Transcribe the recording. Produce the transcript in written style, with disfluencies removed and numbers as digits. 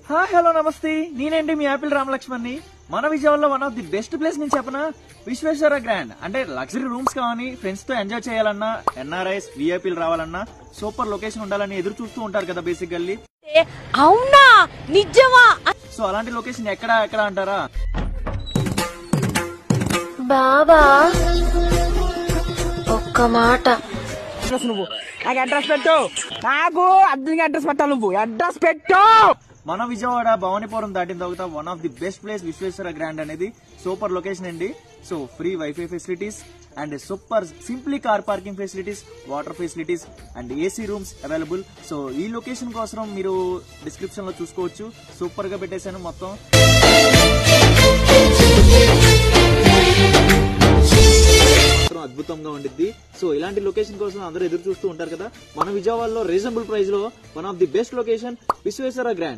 Hi hello నమస్తే, నేనేంటి మీ Apple రామలక్ష్మణ్ని. మన విజయవాడలో one of the best place నేను చెప్పనా, విశ్వేశ్వర గ్రాండ్. అంటే లగ్జరీ రూమ్స్ కావాలి, ఫ్రెండ్స్ తో ఎంజాయ్ చేయాలన్నా, ఎన్ఆర్ఐస్ విఐపీలు రావాలన్నా సూపర్ లొకేషన్ ఉండాలని ఎదురు చూస్తూ ఉంటారు కదా బేసికల్లీ. అవునా నిజమా? సో అలాంటి లొకేషన్ ఎక్కడ అంటారా? బాబా ఒక్క మాట, నువ్వు నాకు అడ్రస్ పెట్టు, నాకు అర్జున్గా అడ్రస్ పెట్టాలి, నువ్వు అడ్రస్ పెట్టు. మన విజయవాడ భవానీపురం దాటిన తర్వాత one of the best place Visweswara grand అనేది సూపర్ లొకేషన్ అండి. So free wifi facilities and super simply car parking facilities, water facilities and AC rooms available. So ఈ లొకేషన్ కోసం మీరు డిస్క్రిప్షన్ లో చూసుకోవచ్చు. సూపర్ గా పెట్టేశాను మొత్తం. అద్భుతంగా ఉండిద్ది. సో ఇలాంటి లొకేషన్ కోసం అందరూ ఎదురు చూస్తూ ఉంటారు కదా. మన విజయవాడలో రీజనబుల్ ప్రైస్ లో one of the best location Visweswara grand.